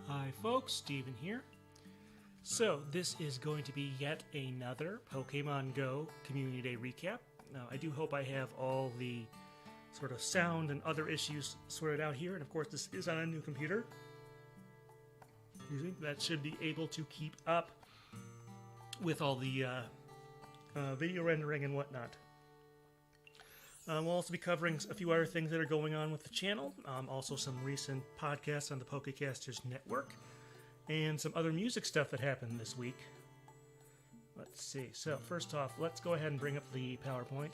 Hi folks, Steven here. So this is going to be yet another Pokemon Go Community Day recap. Now I do hope I have all the sort of sound and other issues sorted out here, and of course this is on a new computer. That should be able to keep up with all the video rendering and whatnot. We'll also be covering a few other things that are going on with the channel, also some recent podcasts on the Pokecasters network, and some other music stuff that happened this week. Let's see. So first off, let's go ahead and bring up the PowerPoint.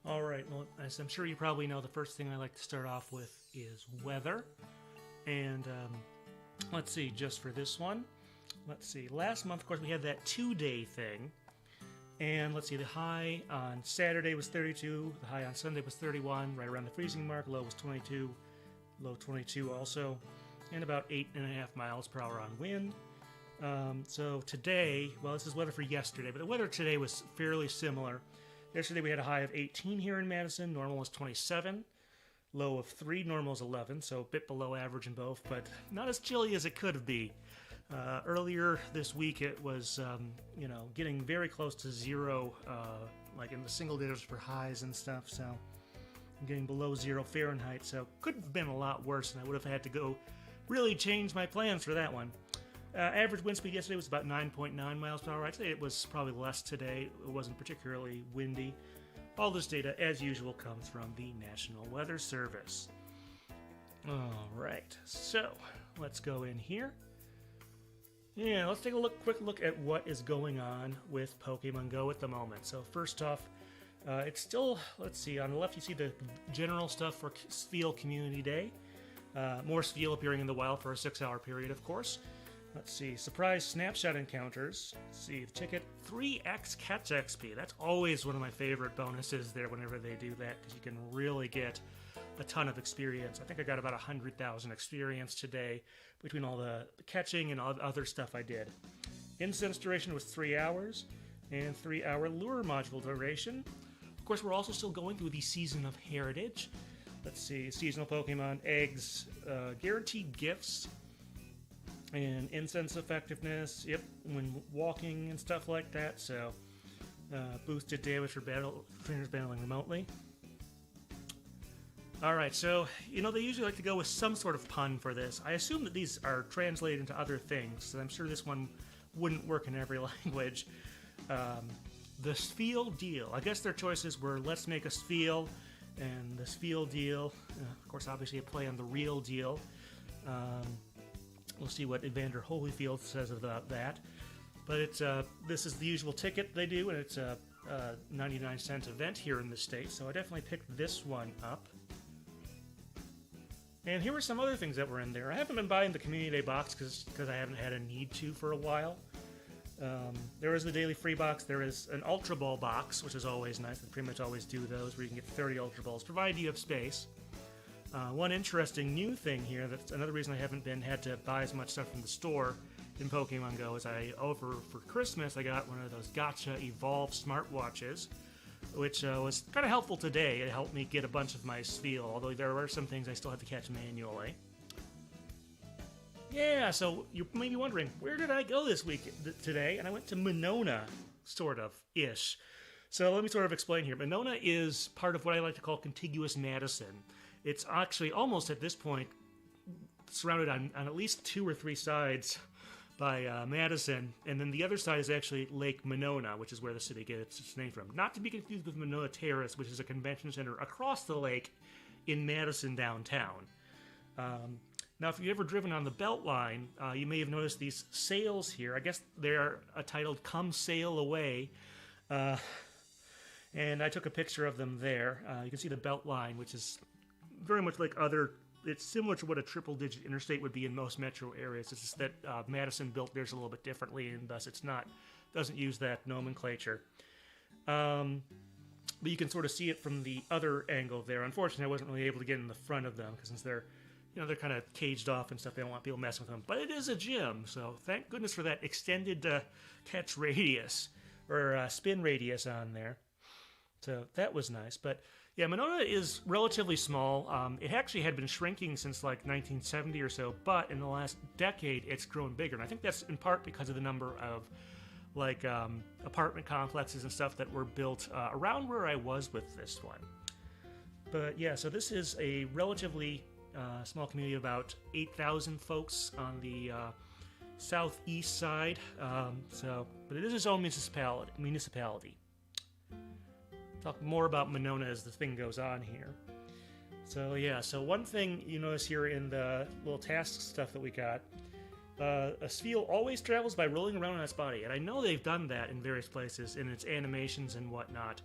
Alright, well, as I'm sure you probably know, the first thing I like to start off with is weather. And let's see, just for this one, let's see, last month, of course, we had that 2-day thing. And let's see, the high on Saturday was 32, the high on Sunday was 31, right around the freezing mark, low was 22, low 22 also, and about 8.5 miles per hour on wind. So today, well, this is weather for yesterday, but the weather today was fairly similar. Yesterday we had a high of 18 here in Madison, normal was 27, low of 3, normal is 11, so a bit below average in both, but not as chilly as it could be. Earlier this week it was, getting very close to 0, like in the single digits for highs and stuff, so getting below 0 Fahrenheit, so could have been a lot worse, and I would have had to go really change my plans for that one. Average wind speed yesterday was about 9.9 miles per hour. I'd say it was probably less today. It wasn't particularly windy. All this data, as usual, comes from the National Weather Service. All right, so let's go in here. Yeah, let's take a quick look at what is going on with Pokemon Go at the moment. So first off, it's still, let's see, on the left you see the general stuff for Spheal Community Day. More Spheal appearing in the wild for a 6-hour period, of course. Let's see, surprise snapshot encounters. Let's see, the ticket, 3x catch XP. That's always one of my favorite bonuses there whenever they do that, because you can really get a ton of experience. I think I got about 100,000 experience today between all the catching and all the other stuff I did. Incense duration was 3 hours, and 3-hour lure module duration. Of course, we're also still going through the Season of Heritage. Let's see, seasonal Pokemon, eggs, guaranteed gifts, and incense effectiveness, yep, when walking and stuff like that, so boosted damage for trainers battling remotely. Alright, so, they usually like to go with some sort of pun for this. I assume that these are translated into other things, so I'm sure this one wouldn't work in every language. The Spheal deal. I guess their choices were let's make a Spheal, and the Spheal deal, of course, obviously a play on the real deal. We'll see what Evander Holyfield says about that. But it's this is the usual ticket they do, and it's a 99-cent event here in the state, so I definitely picked this one up. And here were some other things that were in there. I haven't been buying the Community Day box because I haven't had a need to for a while. There is the Daily Free box. There is an Ultra Ball box, which is always nice. They pretty much always do those, where you can get 30 Ultra Balls, provided you have space. One interesting new thing here, that's another reason I haven't had to buy as much stuff from the store in Pokemon Go, is for Christmas I got one of those Gacha Evolve smartwatches, which was kind of helpful today. It helped me get a bunch of my Spheal, although there were some things I still had to catch manually. Yeah, so you may be wondering, where did I go this week today? And I went to Monona, sort of-ish. So let me sort of explain here. Monona is part of what I like to call contiguous Madison. It's actually almost at this point surrounded on at least 2 or 3 sides by Madison, and then the other side is actually Lake Monona, which is where the city gets its name from. Not to be confused with Monona Terrace, which is a convention center across the lake in Madison downtown. Now, if you've ever driven on the Beltline, you may have noticed these sails here. I guess they're titled "Come Sail Away." And I took a picture of them there. You can see the Beltline, which is very much like it's similar to what a triple-digit interstate would be in most metro areas. It's just that Madison built theirs a little bit differently, and thus doesn't use that nomenclature. But you can sort of see it from the other angle there. Unfortunately, I wasn't really able to get in the front of them, because since they're they're kind of caged off and stuff. They don't want people messing with them. But it is a gym, so thank goodness for that extended catch radius, or spin radius on there. So that was nice. But yeah, Monona is relatively small. It actually had been shrinking since like 1970 or so, but in the last decade, it's grown bigger. And I think that's in part because of the number of like apartment complexes and stuff that were built around where I was with this one. But yeah, so this is a relatively small community of about 8,000 folks on the southeast side. But it is its own municipality. Talk more about Monona as the thing goes on here. So yeah, so one thing you notice here in the little task stuff that we got, a Spheal always travels by rolling around on its body, and I know they've done that in various places in its animations and whatnot.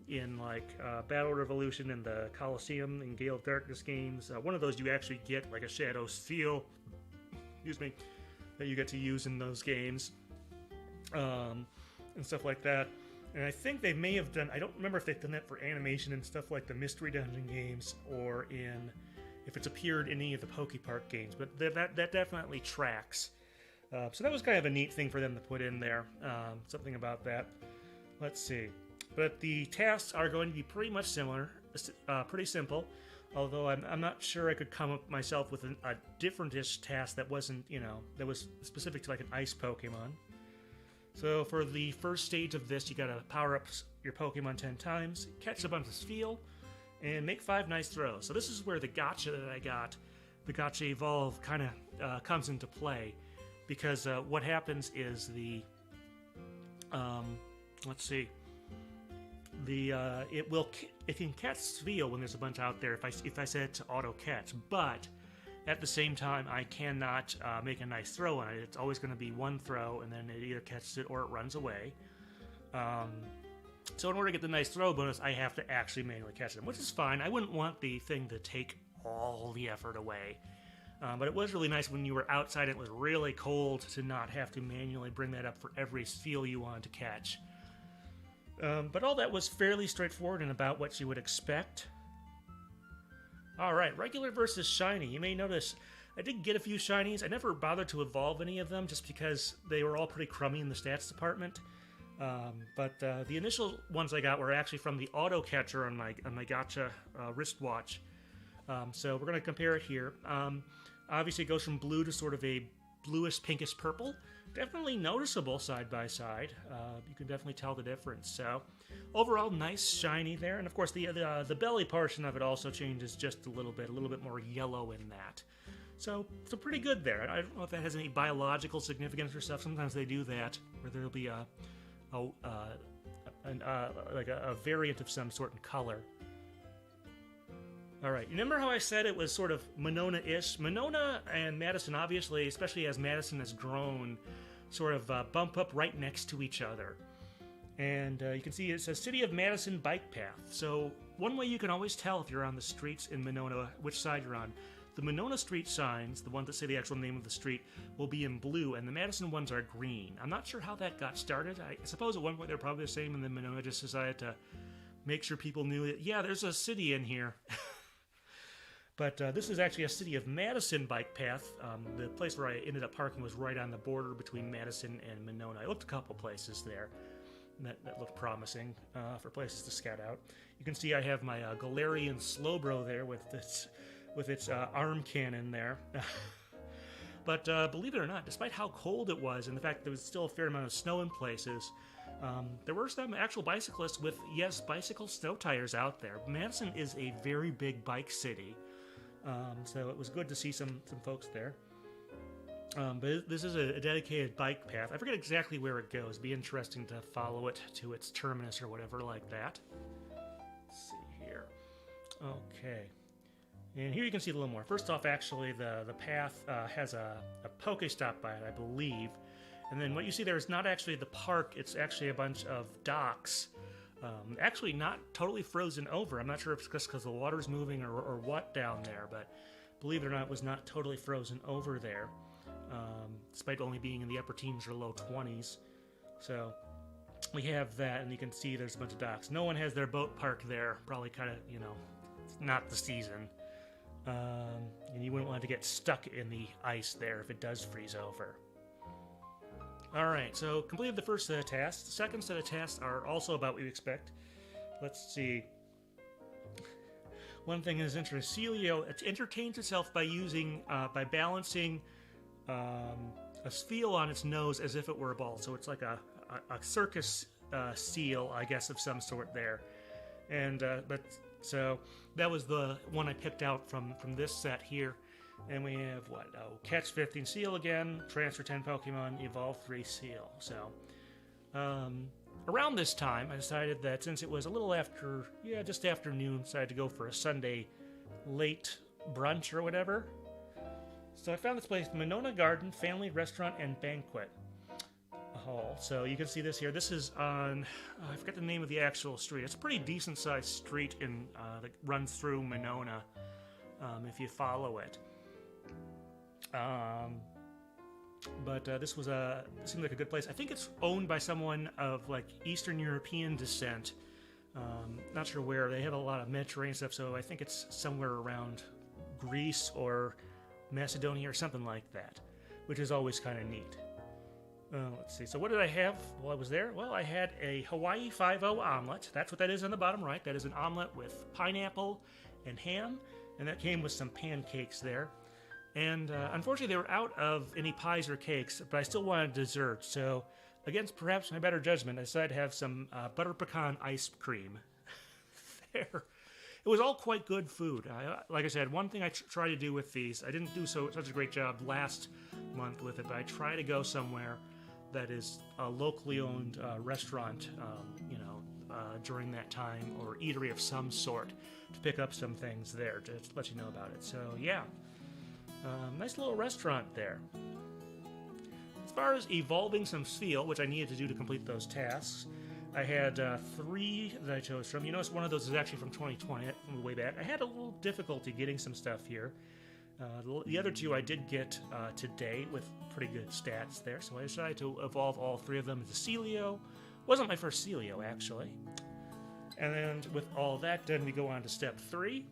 In like Battle Revolution and the Coliseum and Gale of Darkness games. One of those you actually get like a Shadow Spheal, excuse me, that you get to use in those games, and stuff like that. And I think they may have done, I don't remember if they've done that for animation and stuff like the Mystery Dungeon games, or if it's appeared in any of the Pokepark games, but that definitely tracks. So that was kind of a neat thing for them to put in there, something about that. Let's see. But the tasks are going to be pretty much similar, pretty simple, although I'm not sure I could come up myself with a different-ish task that wasn't, that was specific to like an ice Pokemon. So for the first stage of this, you gotta power up your Pokemon 10 times, catch a bunch of Spheal, and make 5 nice throws. So this is where the gotcha that I got, the Gotcha Evolve, kind of comes into play, because what happens is let's see. It can catch Spheal when there's a bunch out there if I set it to auto catch, but at the same time I cannot make a nice throw on it. It's always going to be one throw, and then it either catches it or it runs away. So in order to get the nice throw bonus, I have to actually manually catch them, which is fine. I wouldn't want the thing to take all the effort away. But it was really nice when you were outside and it was really cold to not have to manually bring that up for every Spheal you wanted to catch. But all that was fairly straightforward and about what you would expect. Alright, regular versus shiny. You may notice I did get a few shinies. I never bothered to evolve any of them just because they were all pretty crummy in the stats department. But the initial ones I got were actually from the auto catcher on my Gotcha wristwatch. So we're going to compare it here. Obviously it goes from blue to sort of a bluish pinkish purple. Definitely noticeable side by side. You can definitely tell the difference. So overall, nice shiny there, and of course the belly portion of it also changes just a little bit more yellow in that. So pretty good there. I don't know if that has any biological significance or stuff. Sometimes they do that, where there'll be a variant of some sort in color. Alright, remember how I said it was sort of Monona-ish? Monona and Madison, obviously, especially as Madison has grown, sort of bump up right next to each other. And you can see it says City of Madison Bike Path. So one way you can always tell if you're on the streets in Monona, which side you're on. The Monona street signs, the ones that say the actual name of the street, will be in blue, and the Madison ones are green. I'm not sure how that got started. I suppose at one point they're probably the same, and then Monona just decided to make sure people knew that, yeah, there's a city in here. But this is actually a City of Madison bike path. The place where I ended up parking was right on the border between Madison and Monona. I looked a couple places there that looked promising for places to scout out. You can see I have my Galarian Slowbro there with its arm cannon there. But believe it or not, despite how cold it was and the fact that there was still a fair amount of snow in places, there were some actual bicyclists with, yes, bicycle snow tires out there. Madison is a very big bike city. So it was good to see some folks there. But this is a dedicated bike path. I forget exactly where it goes. It'd be interesting to follow it to its terminus or whatever like that. Let's see here. Okay. And here you can see a little more. First off, actually, the path has a Pokestop by it, I believe. And then what you see there is not actually the park. It's actually a bunch of docks. Actually not totally frozen over. I'm not sure if it's just because the water's moving or what down there, but believe it or not, it was not totally frozen over there, despite only being in the upper teens or low 20s. So we have that, and you can see there's a bunch of docks. No one has their boat parked there. Probably kind of, it's not the season. And you wouldn't want to get stuck in the ice there if it does freeze over. Alright, so completed the first set of tasks. The second set of tasks are also about what you expect. Let's see. One thing is interesting. Celio, it entertains itself by by balancing a Spheal on its nose as if it were a ball. So it's like a circus seal, I guess, of some sort there. And so that was the one I picked out from this set here. And we have what? Oh, catch 15 Seal again, transfer 10 Pokemon, evolve 3 Seal. So around this time, I decided that since it was a little after, just afternoon, decided to go for a Sunday late brunch or whatever. So I found this place, Monona Garden Family Restaurant and Banquet Hall. So you can see this here. This is on, I forget the name of the actual street. It's a pretty decent-sized street that runs through Monona, if you follow it. But this seemed like a good place. I think it's owned by someone of like Eastern European descent. Not sure where. They have a lot of Mediterranean stuff, so I think it's somewhere around Greece or Macedonia or something like that, which is always kind of neat. Let's see. So what did I have while I was there? Well, I had a Hawaii 5-0 omelet. That's what that is on the bottom right. That is an omelet with pineapple and ham, and that came with some pancakes there. And unfortunately, they were out of any pies or cakes, but I still wanted dessert. So, against perhaps my better judgment, I decided to have some butter pecan ice cream there. It was all quite good food. Like I said, one thing I try to do with these, I didn't do such a great job last month with it, but I try to go somewhere that is a locally owned restaurant, during that time, or eatery of some sort, to pick up some things there to let you know about it. So, yeah. Nice little restaurant there. As far as evolving some Spheal, which I needed to do to complete those tasks, I had 3 that I chose from. You notice one of those is actually from 2020, from way back. I had a little difficulty getting some stuff here. The other 2 I did get today with pretty good stats there, so I decided to evolve all 3 of them into Celio. Wasn't my first Celio, actually. And then with all that done, we go on to step 3.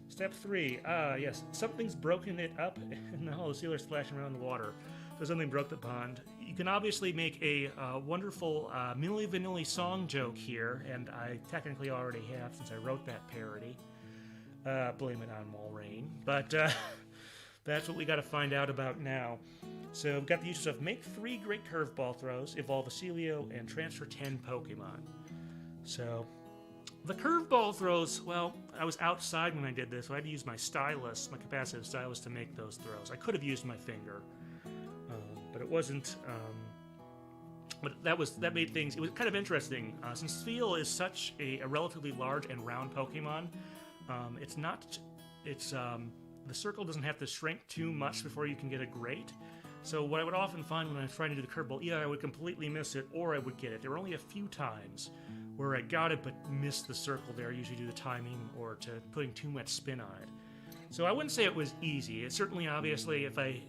Step 3, yes, something's broken it up, and now the sealer's splashing around the water. So something broke the pond. You can obviously make a wonderful Milli Vanilli song joke here, and I technically already have since I wrote that parody. Blame it on Walrein. But that's what we got to find out about now. So we've got the uses of make 3 great curveball throws, evolve a Celio, and transfer 10 Pokemon. So the curveball throws, well, I was outside when I did this, so I had to use my stylus, my capacitive stylus, to make those throws. I could have used my finger, but it wasn't. But that made things. It was kind of interesting since Spheal is such a relatively large and round Pokemon. The circle doesn't have to shrink too much before you can get a great. So what I would often find when I was trying to do the curveball, either I would completely miss it or I would get it. There were only a few times where I got it but missed the circle there, usually due to timing or to putting too much spin on it. So I wouldn't say it was easy. It's certainly, obviously, if I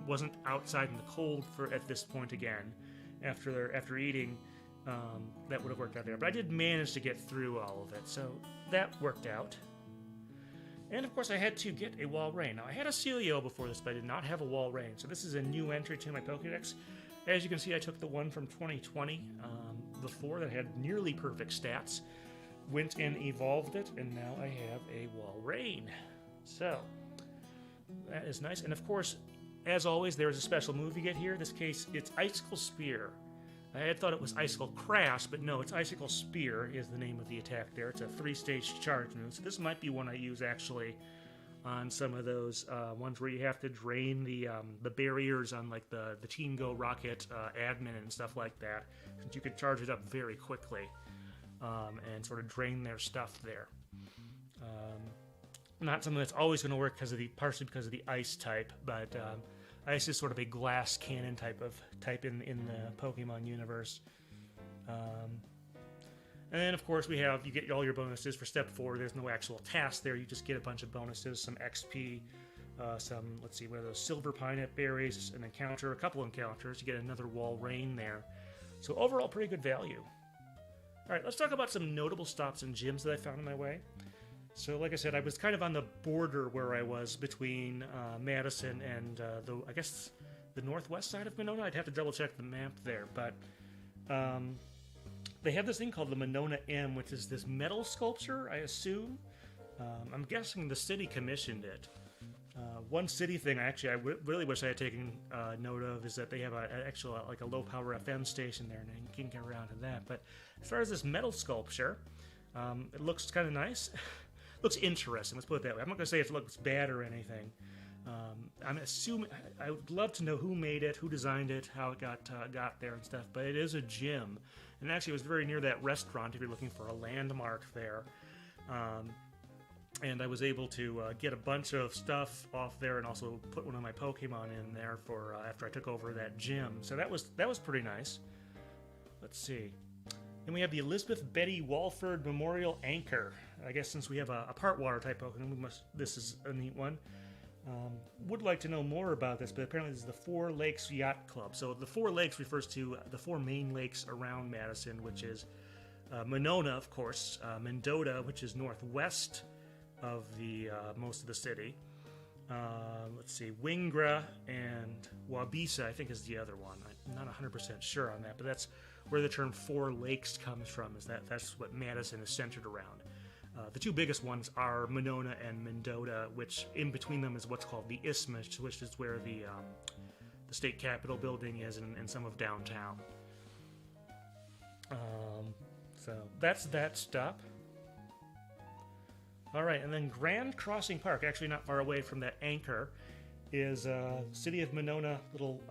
wasn't outside in the cold at this point again, after eating, that would have worked out there. But I did manage to get through all of it, so that worked out. And of course I had to get a Walrein. Now I had a Celio before this, but I did not have a Walrein. So this is a new entry to my Pokédex. As you can see, I took the one from 2020 before that had nearly perfect stats, went and evolved it, and now I have a Walrein. So that is nice. And of course, as always, there is a special move you get here. In this case, it's Icicle Spear. I had thought it was Icicle Crash, but no, it's Icicle Spear is the name of the attack there. It's a 3-stage charge move. So this might be one I use actually on some of those ones where you have to drain the barriers on like the Team Go Rocket admin and stuff like that, since you can charge it up very quickly and sort of drain their stuff there. Not something that's always going to work partially because of the ice type, but ice is sort of a glass cannon type in the Pokemon universe. And then, of course, you get all your bonuses for Step 4. There's no actual task there. You just get a bunch of bonuses, some XP, some, let's see, what are those, Silver Pineapple Berries, an encounter, a couple encounters. You get another Walrein there. So overall, pretty good value. All right, let's talk about some notable stops and gyms that I found on my way. So, like I said, I was kind of on the border where I was between Madison and I guess the northwest side of Monona. I'd have to double check the map there, but they have this thing called the Monona M, which is this metal sculpture, I assume. I'm guessing the city commissioned it. One city thing I really wish I had taken note of is that they have like a low power FM station there, and you can get around to that. But as far as this metal sculpture, it looks kind of nice. Looks interesting. Let's put it that way. I'm not going to say it looks bad or anything. I'm assuming I would love to know who made it, who designed it, how it got there and stuff. But it is a gym, and actually it was very near that restaurant if you're looking for a landmark there. And I was able to get a bunch of stuff off there, and also put one of my Pokemon in there for after I took over that gym. So that was pretty nice. Let's see. Then we have the Elizabeth Betty Walford Memorial Anchor. I guess since we have a part water type Pokemon, this is a neat one. Would like to know more about this, but apparently this is the Four Lakes Yacht Club. So the Four Lakes refers to the four main lakes around Madison, which is Monona, of course, Mendota, which is northwest of the most of the city. Let's see, Wingra and Wabisa, I think, is the other one. I'm not 100% sure on that, but that's where the term Four Lakes comes from. That's what Madison is centered around. The two biggest ones are Monona and Mendota, which in between them is what's called the Isthmus, which is where the state capitol building is and some of downtown. So that's that stop. All right, and then Grand Crossing Park, actually not far away from that anchor, is City of Monona little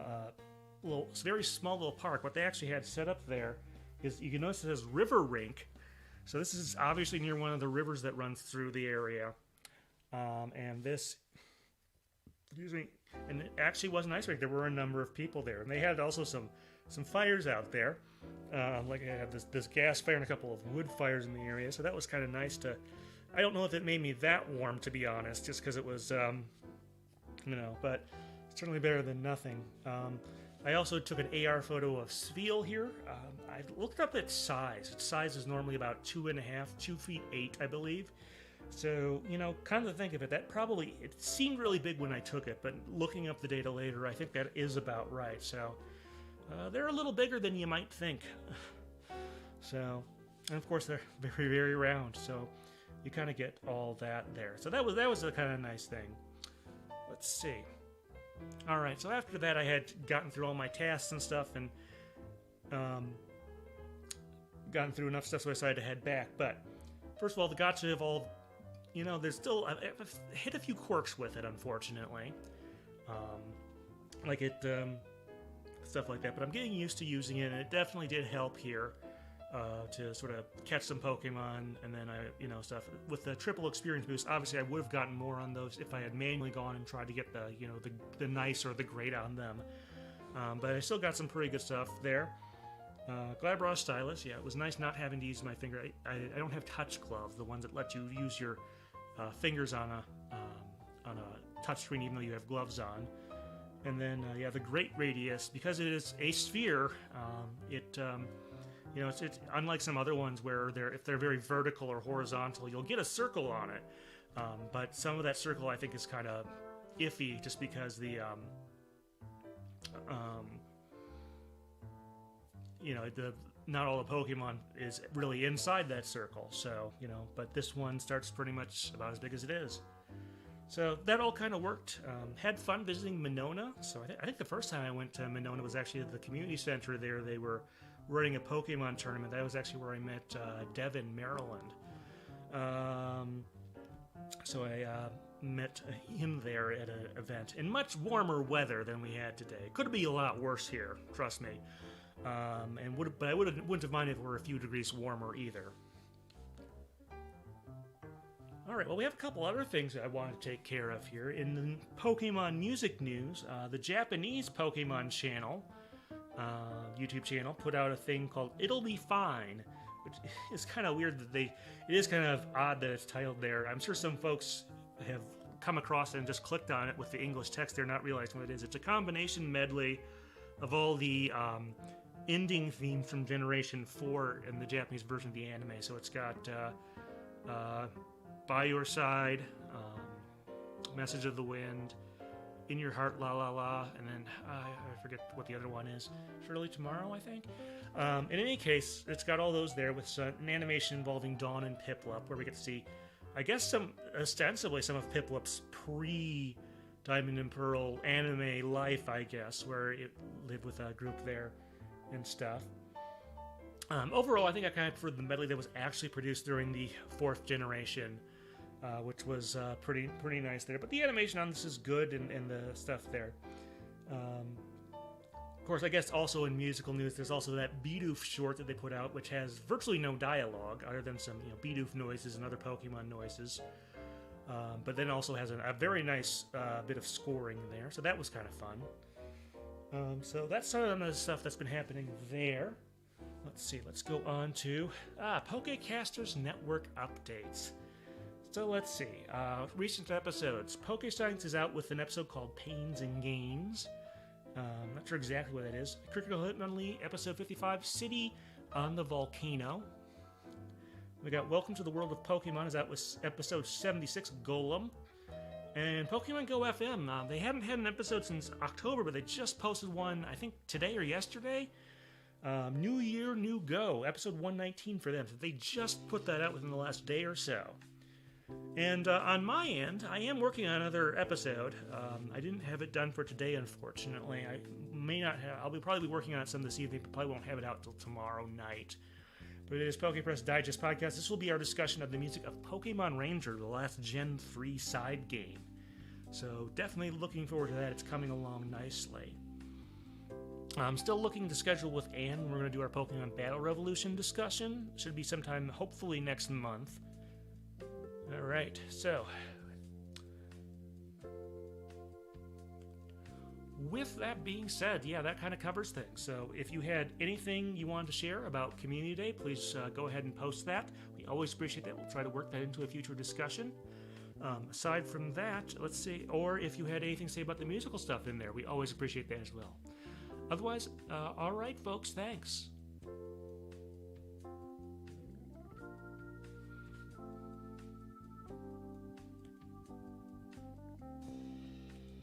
very small little park. What they actually had set up there is, you can notice it says River Rink. So this is obviously near one of the rivers that runs through the area. And this, excuse me, and it actually was an ice rink. There were a number of people there. And they had also some fires out there. Like I had this gas fire and a couple of wood fires in the area. So that was kind of nice to... I don't know if it made me that warm, to be honest, just because it was, but certainly better than nothing. I also took an AR photo of Spheal here. I looked up its size. Its size is normally about 2.5, 2 feet 8, I believe. So, kind of to think of it, it seemed really big when I took it, but looking up the data later, I think that is about right. So, they're a little bigger than you might think. So, and of course, they're very, very round. So, you kind of get all that there. So that was a kind of nice thing. Let's see. All right, so after that, I had gotten through all my tasks and stuff, and gotten through enough stuff, so I decided to head back. But first of all, the gacha have all, there's still I've hit a few quirks with it, unfortunately. Stuff like that. But I'm getting used to using it, and it definitely did help here. To sort of catch some Pokemon, and then stuff with the triple experience boost. Obviously, I would have gotten more on those if I had manually gone and tried to get the nice or the great on them. But I still got some pretty good stuff there. Glabros Stylus, yeah, it was nice not having to use my finger. I don't have touch gloves, the ones that let you use your fingers on a touchscreen, even though you have gloves on. And then the Great Radius, because it is a sphere, it's unlike some other ones where if they're very vertical or horizontal, you'll get a circle on it. But some of that circle I think is kind of iffy, just because not all the Pokemon is really inside that circle. So but this one starts pretty much about as big as it is. So that all kind of worked. Had fun visiting Monona. So I think the first time I went to Monona was actually at the community center there. They were running a Pokemon tournament. That was actually where I met Devin, Maryland. So I met him there at an event in much warmer weather than we had today. Could be a lot worse here, trust me. But I wouldn't have minded if it were a few degrees warmer either. All right, well, we have a couple other things that I want to take care of here. In the Pokemon music news, the Japanese Pokemon channel, YouTube channel, put out a thing called It'll Be Fine, which is kind of weird that it is kind of odd that it's titled there. I'm sure some folks have come across it and just clicked on it with the English text there, not realizing what it is. It's a combination medley of all the ending themes from Generation 4 in the Japanese version of the anime. So it's got By Your Side, Message of the Wind, In Your Heart, La La La, and then I forget what the other one is. Surely Tomorrow, I think. In any case, it's got all those there with an animation involving Dawn and Piplup, where we get to see, I guess, ostensibly some of Piplup's pre-Diamond and Pearl anime life, I guess, where it lived with a group there and stuff. Overall, I think I kind of preferred the medley that was actually produced during the 4th generation, which was pretty nice there. But the animation on this is good, and the stuff there. Of course, I guess also in musical news, there's also that Bidoof short that they put out, which has virtually no dialogue, other than some Bidoof noises and other Pokemon noises. But then also has a very nice bit of scoring there, so that was kind of fun. So that's some of the stuff that's been happening there. Let's see, let's go on to Pokecasters Network updates. So let's see, recent episodes. Pokescience is out with an episode called Pains and Gains. Not sure exactly what that is. Critical Hitmonlee, episode 55, City on the Volcano. We got Welcome to the World of Pokemon is out with episode 76, Golem. And Pokemon Go FM, they haven't had an episode since October, but they just posted one, I think today or yesterday. New Year, New Go, episode 119 for them. So they just put that out within the last day or so. And on my end, I am working on another episode. I didn't have it done for today, unfortunately. I may not have. I'll probably be working on it some this evening, but probably won't have it out till tomorrow night. But it is PokePress Digest Podcast. This will be our discussion of the music of Pokemon Ranger, the last Gen 3 side game. So definitely looking forward to that. It's coming along nicely. I'm still looking to schedule with Anne. We're going to do our Pokemon Battle Revolution discussion. Should be sometime, hopefully, next month. Alright, so with that being said, yeah, that kind of covers things. So if you had anything you wanted to share about Community Day, please go ahead and post that. We always appreciate that. We'll try to work that into a future discussion. Aside from that, let's see, or if you had anything to say about the musical stuff in there, we always appreciate that as well. Otherwise, alright folks, thanks.